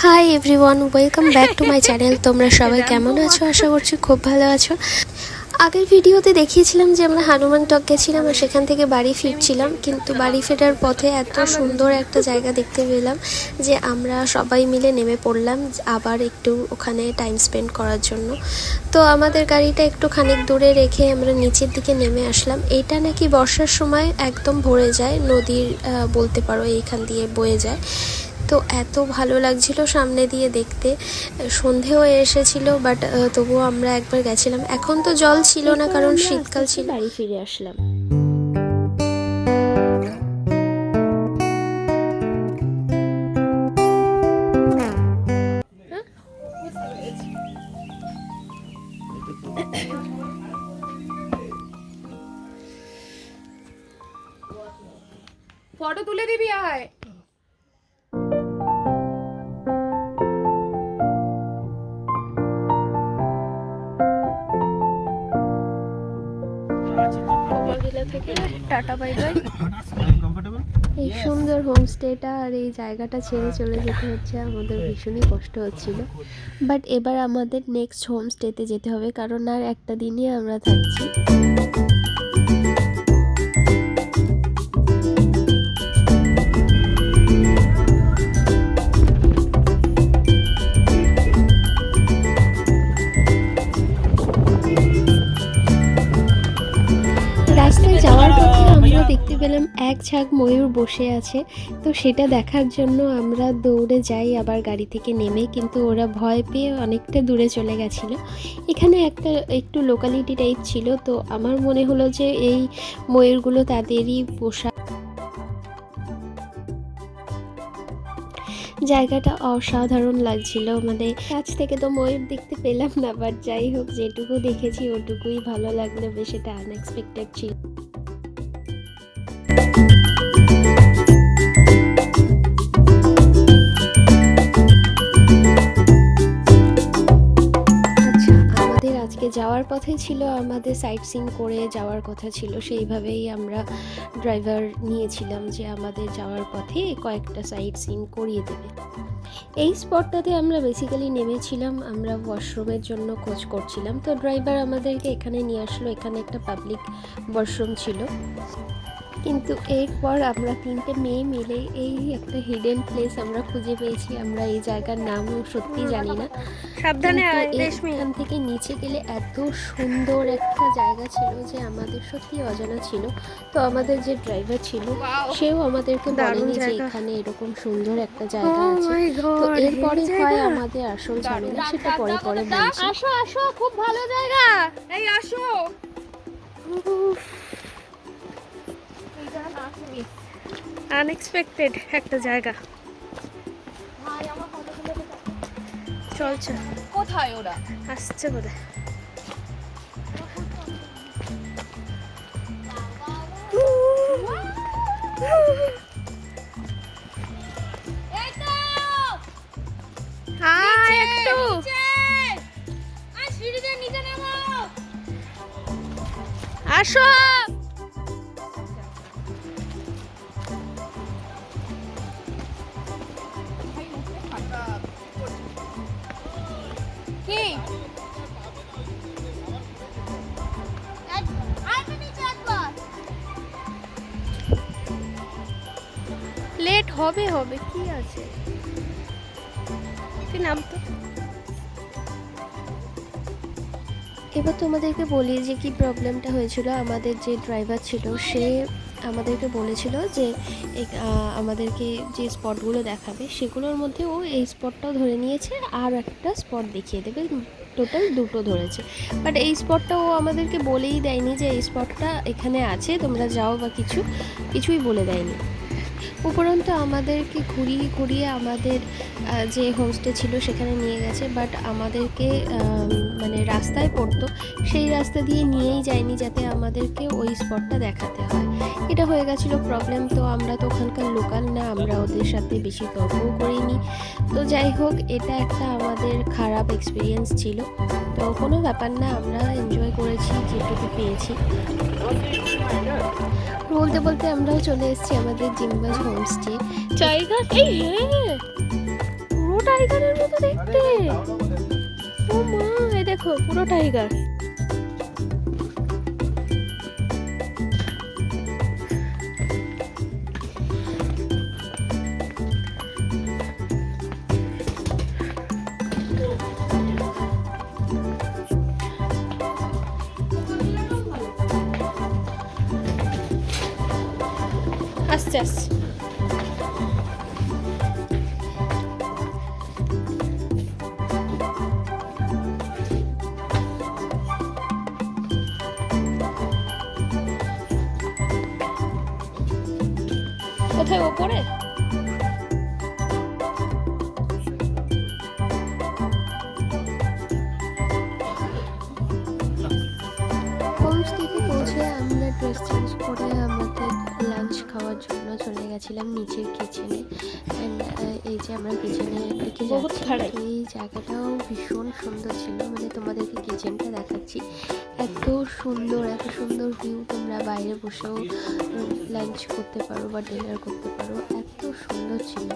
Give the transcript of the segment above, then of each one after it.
Hi everyone, welcome back to my channel. তোমরা সবাই কেমন আছো? আশা করছি খুব ভালো আছো। আগের ভিডিওতে দেখিয়েছিলাম যে আমরা হনুমান টক গেছিলাম আর সেখান থেকে বাড়ি ফিরছিলাম, কিন্তু বাড়ি ফেরার পথে এত সুন্দর একটা জায়গা দেখতে পেলাম যে আমরা সবাই মিলে নেমে পড়লাম আবার একটু ওখানে টাইম স্পেন্ড করার জন্য। তো আমাদের গাড়িটা একটু খানিক দূরে রেখে আমরা নিচের দিকে নেমে আসলাম। এটা নাকি বর্ষার সময় একদম ভরে যায়, নদীর বলতে পারো এইখান দিয়ে বয়ে যায়। তো এত ভালো লাগছিল সামনে দিয়ে দেখতে। সন্ধে হয়ে এসেছিল, বাট তবুও আমরা একবার গেছিলাম। এখন তো জল ছিল না কারণ শীতকাল ছিল। বাড়ি ফিরে আসলাম। ফটো তুলে দিবি আয়। Tata bye bye. এই সুন্দর হোমস্টেটা আর এই জায়গাটা ছেড়ে চলে যেতে হচ্ছে, আমাদের ভীষণই কষ্ট হচ্ছিল। বাট এবার আমাদের নেক্সট হোমস্টেতে যেতে হবে, কারণ আর একটা দিনই আমরা থাকছি। রাস্তায় যাওয়ার পথে আমরা দেখতে পেলাম এক ঝাঁক ময়ূর বসে আছে। তো সেটা দেখার জন্য আমরা দৌড়ে যাই আবার গাড়ি থেকে নেমে, কিন্তু ওরা ভয় পেয়ে অনেকটা দূরে চলে গেছিলো। এখানে একটু লোকালিটি টাইপ ছিল, তো আমার মনে হলো যে এই ময়ূরগুলো তাদেরই পোষা। জায়গাটা অসাধারণ লাগছিল, মানে কাছ থেকে তো ময়ূর দেখতে পেলাম না, বাট যাই হোক যেটুকু দেখেছি ওটুকুই ভালো লাগলো, বেশ এটা আনএক্সপেক্টেড ছিল। আজকে যাওয়ার পথে ছিল, আমাদের সাইট সিন করে যাওয়ার কথা ছিল, সেইভাবেই আমরা ড্রাইভার নিয়েছিলাম যে আমাদের যাওয়ার পথে কয়েকটা সাইট সিন করিয়ে দেবে। এই স্পটটাতে আমরা বেসিক্যালি নেমেছিলাম, আমরা ওয়াশরুমের জন্য খোঁজ করছিলাম। তো ড্রাইভার আমাদেরকে এখানে নিয়ে আসলো, এখানে একটা পাবলিক ওয়াশরুম ছিল। কিন্তু এরপর আমরা তিনটে মেয়ে মিলে এই একটা হিডেন প্লেস আমরা খুঁজে পেয়েছি। আমরা এই জায়গার নামও সত্যি জানি না। সাবধানে এখান থেকে নিচে গেলে এত সুন্দর একটা জায়গা ছিল যে আমাদের সত্যি অজানা ছিল। তো আমাদের যে ড্রাইভার ছিল সেও আমাদেরকে বলেনি যে এখানে এরকম সুন্দর একটা জায়গা আছে। তো এরপরে হয় আমাদের আসল ঝামেলা, সেটা পরে পরে বলছি। আসো আসো, খুব ভালো জায়গা, এই আসো। আনএক্সপেক্টেড একটা জায়গা। চলছে কোথায় ওরা? আসছে বোধহয়। আসো কি লেট হবে হবে কি আছে, তুই নাম তো। এবার তোমাদেরকে বলি যে কি প্রবলেমটা হয়েছিল। আমাদের যে ড্রাইভার ছিল সে আমাদেরকে বলেছিল যে আমাদেরকে যে স্পটগুলো দেখাবে সেগুলোর মধ্যে ও এই স্পটটাও ধরে নিয়েছে আর একটা স্পট দেখিয়ে দেবে, টোটাল দুটো ধরেছে। বাট এই স্পটটা ও আমাদেরকে বলেই দেয়নি যে এই স্পটটা এখানে আছে, তোমরা যাও বা কিছুই বলে দেয়নি। উপরন্তু আমাদেরকে ঘুরিয়ে ঘুরিয়ে আমাদের যে হোমস্টে ছিল সেখানে নিয়ে গেছে, বাট আমাদেরকে মানে রাস্তায় পড়তো, সেই রাস্তা দিয়ে নিয়েই যায়নি যাতে আমাদেরকে ওই স্পটটা দেখাতে হয়। এটা হয়ে গেছিলো প্রবলেম। তো আমরা তো ওখানকার লোকাল না, আমরা ওদের সাথে বেশি তর্কও করিনি। তো যাই হোক, এটা একটা আমাদের খারাপ এক্সপিরিয়েন্স ছিল। তো কোনো ব্যাপার না, আমরা এনজয় করেছি যেটুকু পেয়েছি। বলতে বলতে আমরাও চলে এসেছি আমাদের জিম্বাজ হোমস্টে জায়গা। এই পুরো টাইগারের মতো দেখতে। ও মা, এই দেখো পুরো টাইগার। আস্তে আস্তে কোথায় ওপরে? হোমস্টেতে পৌঁছে আমরা ড্রেস চেঞ্জ করে আমাদের লাঞ্চ খাওয়ার জন্য চলে গেছিলাম নিচের কিচেনে। অ্যান্ড এই যে আমরা কিচেনের দিকে যাচ্ছি, এই জায়গাটাও ভীষণ সুন্দর ছিল। মানে তোমাদেরকে কিচেনটা দেখাচ্ছি, এত সুন্দর ভিউ। তোমরা বাইরে বসেও লাঞ্চ করতে পারো বা ডিনার করতে পারো, এত সুন্দর ছিল।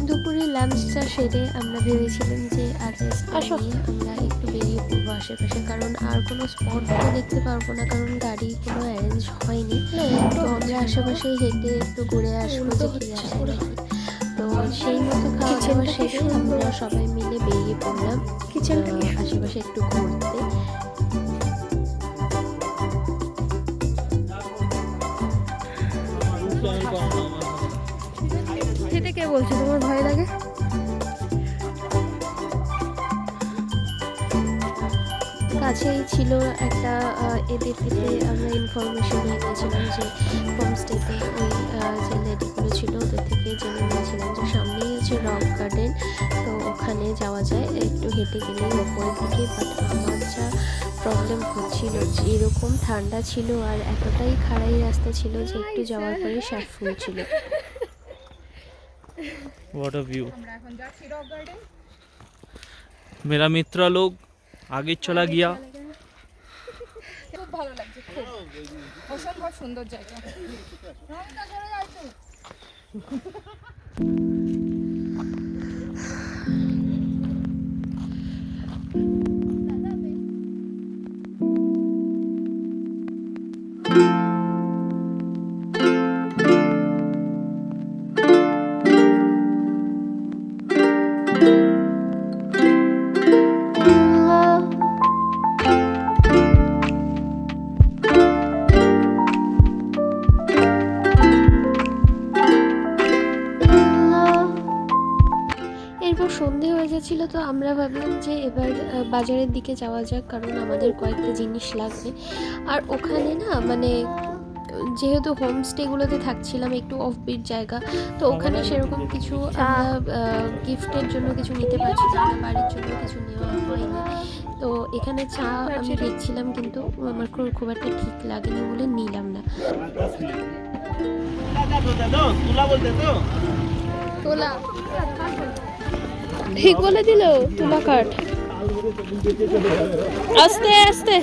দুপুরে লাঞ্চটা সেরে আমরা ভেবেছিলাম যে আর রেস্ট নিয়ে আমরা একটু বেরিয়ে পড়বো আশেপাশে, কারণ আর কোনো স্পট তো দেখতে পারবো না, কারণ গাড়ি কোনো অ্যারেঞ্জ হয়নি। তো আমরা আশেপাশে হেঁটে একটু ঘুরে আসবো যে কি আছে নাকি। তো সেই মতো খাওয়া দাওয়া সেরে আমরা সবাই মিলে বেরিয়ে পড়লাম আশেপাশে একটু ঘুরতে। খেতে কে বলছো তোমার ভয় লাগে? কাছেই ছিল একটা, এদের থেকে আমরা ইনফরমেশন নিয়ে নিয়েছিলাম যে হোমস্টেতে ওই যে লেডিগুলো ছিল ওদের থেকে জেনে নিয়েছিলাম যে সামনেই আছে রক গার্ডেন, তো ওখানে যাওয়া যায় একটু হেঁটে গেলেই ওপরের দিকে। বাট আমার যা প্রবলেম হচ্ছিল, এরকম ঠান্ডা ছিল আর এতটাই খাড়াই রাস্তা ছিল যে একটু যাওয়ার পরে শ্বাস ফুলছিল। What a view! मेरा मित्र लोग आगे चला गया। খুব ভালো লাগছে, খুব অসম্ভব সুন্দর জায়গা। এরপর সন্ধে হয়ে যাচ্ছিল, তো আমরা ভাবলাম যে এবার বাজারের দিকে যাওয়া যাক, কারণ আমাদের কয়েকটা জিনিস লাগবে। আর ওখানে না মানে যেহেতু হোমস্টেগুলোতে থাকছিলাম একটু অফবিট জায়গা, তো ওখানে সেরকম কিছু আমরা গিফটের জন্য কিছু নিতে পারছিলাম না, বাড়ির জন্য কিছু নেওয়া হয়নি। তো এখানে চা আমি দেখছিলাম, কিন্তু আমার খুব একটা ঠিক লাগেনি বলে নিলাম না। তোলা ঠিক বলে দিল, তুলা কাঠ। আস্তে আস্তে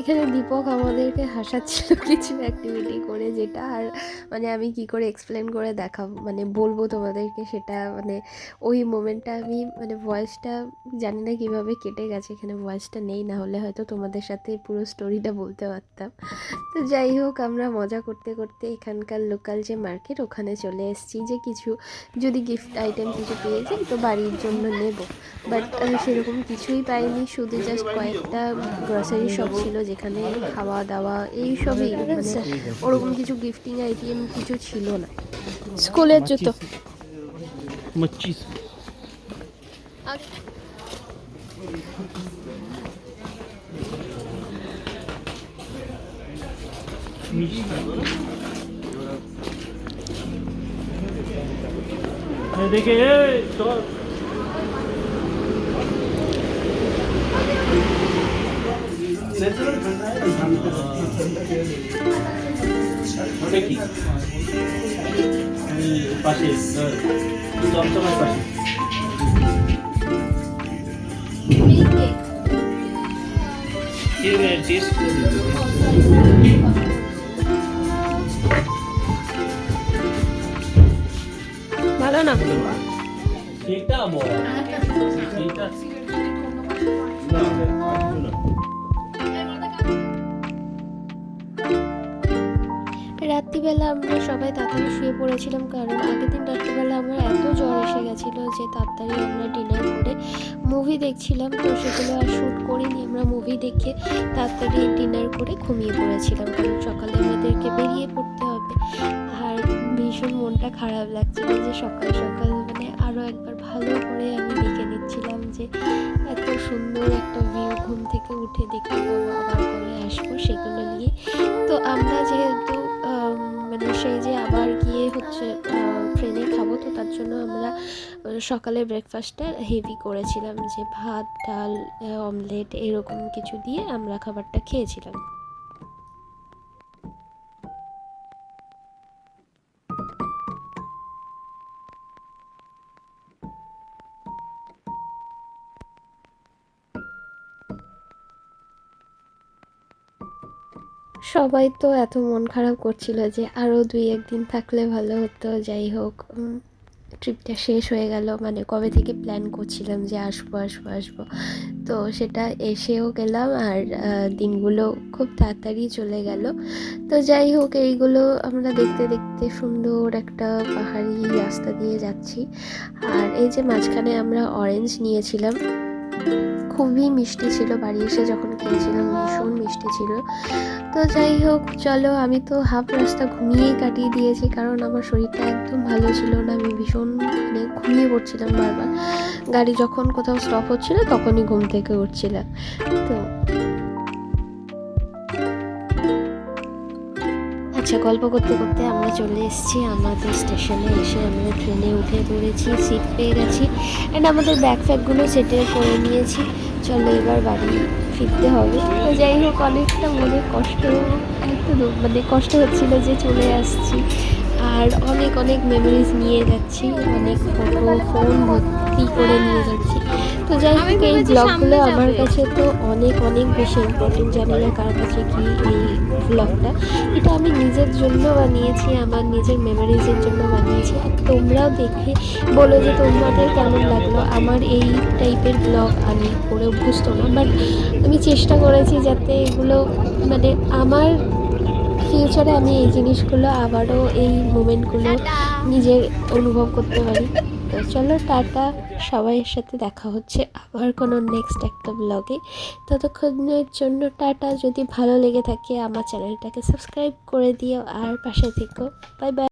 এখানে দীপক আমাদেরকে হাসাচ্ছিল কিছু অ্যাক্টিভিটি করে, যেটা আর মানে আমি কি করে এক্সপ্লেন করে দেখাবো, মানে বলবো তোমাদেরকে সেটা। মানে ওই মোমেন্টটা আমি মানে ভয়েসটা জানি না কিভাবে কেটে গেছে, এখানে ভয়েসটা নেই, না হলে হয়তো তোমাদের সাথে পুরো স্টোরিটা বলতে পারতাম। তো যাই হোক, আমরা মজা করতে করতে এখানকার লোকাল যে মার্কেট ওখানে চলে এসেছি, যে কিছু যদি গিফট আইটেম কিছু পেয়ে যাই তো বাড়ির জন্য নেব। বাট সেরকম কিছুই পাইনি, শুধু জাস্ট কয়েকটা গ্রসারি শপ ছিল যেখানে খাওয়া দাওয়া এইসবই, মানে ওরকম কিছু গিফটিং আইটেম কিছু ছিল না। স্কুলের জুতো देखिए পাশে চমচমের পাশে ভালো না? সেটা বল সেটা রাত্রিবেলা আমরা সবাই তাড়াতাড়ি শুয়ে পড়েছিলাম, কারণ আগের দিন রাত্রিবেলা আমার এত জ্বর এসে গেছিলো যে তাড়াতাড়ি আমরা ডিনার করে মুভি দেখছিলাম। তো সেগুলো আর শ্যুট করিনি, আমরা মুভি দেখে তাড়াতাড়ি ডিনার করে ঘুমিয়ে পড়েছিলাম, কারণ সকালে আমাদেরকে বেরিয়ে পড়তে হবে। আর ভীষণ মনটা খারাপ লাগছিল যে সকাল সকাল মানে আরও একবার ভালো করে আমি দেখে নিচ্ছিলাম যে এত সুন্দর একটা ভিউ ঘুম থেকে উঠে দেখতে পাবো, আবার কবে আসবো সেগুলো নিয়ে। তো আমরা যেহেতু মানে সেই যে আবার গিয়ে হচ্ছে ট্রেনে খাবো, তো তার জন্য আমরা সকালে ব্রেকফাস্টটা হেভি করেছিলাম, যে ভাত ডাল অমলেট এরকম কিছু দিয়ে আমরা খাবারটা খেয়েছিলাম। সবাই তো এত মন খারাপ করছিল যে আরও 2-1 দিন থাকলে ভালো হতো। যাই হোক, ট্রিপটা শেষ হয়ে গেল, মানে কবে থেকে প্ল্যান করছিলাম যে আসবো আসবো আসবো, তো সেটা এসেও গেলাম। আর দিনগুলো খুব তাড়াতাড়ি চলে গেল। তো যাই হোক, এইগুলো আমরা দেখতে দেখতে সুন্দর একটা পাহাড়ি রাস্তা দিয়ে যাচ্ছি। আর এই যে মাঝখানে আমরা অরেঞ্জ নিয়েছিলাম, খুবই মিষ্টি ছিল, বাড়ি এসে যখন খেয়েছিলাম ভীষণ মিষ্টি ছিল। তো যাই হোক, চলো, আমি তো হাফ রাস্তা ঘুমিয়েই কাটিয়ে দিয়েছি, কারণ আমার শরীরটা একদম ভালো ছিল না, আমি ভীষণ মানে ঘুমিয়ে পড়ছিলাম বারবার। গাড়ি যখন কোথাও স্টপ হচ্ছিল তখনই ঘুম থেকে উঠছিলাম। তো আচ্ছা, গল্প করতে করতে আমরা চলে এসেছি আমাদের স্টেশনে। এসে আমরা ট্রেনে উঠে পড়েছি, সিট পেয়ে গেছি, অ্যান্ড আমাদের ব্যাগ ফ্যাগগুলো সেটেল করে নিয়েছি। চলো এবার বাড়ি ফিরতে হবে। তো যাই হোক, অনেকটা মনে কষ্ট, একটু মানে কষ্ট হচ্ছিল যে চলে আসছি, আর অনেক অনেক মেমোরিজ নিয়ে যাচ্ছি, অনেক ফটো ফোন ভর্তি করে নিয়ে যাচ্ছি। তো যাই হোক, এই ব্লগগুলো আমার কাছে তো অনেক অনেক বেশি ইম্পর্টেন্ট। জানি না কার কাছে কি এই ব্লগটা, এটা আমি নিজের জন্য বানিয়েছি, আমার নিজের মেমোরিজের জন্য বানিয়েছি। আর তোমরাও দেখে বলো যে তোমাদের কেমন লাগলো। আমার এই টাইপের ব্লগ আমি করে অভ্যস্ত না, বাট আমি চেষ্টা করেছি যাতে এগুলো মানে আমার ফিউচারে আমি এই জিনিসগুলো আবারও এই মোমেন্টগুলো নিজের অনুভব করতে পারি। তো চলো, টাটা, সবাইয়ের সাথে দেখা হচ্ছে আবার কোনো নেক্সট একটা ব্লগে। ততক্ষণের জন্য টাটা। যদি ভালো লেগে থাকে আমার চ্যানেলটাকে সাবস্ক্রাইব করে দিও আর পাশে থেকো। Bye bye.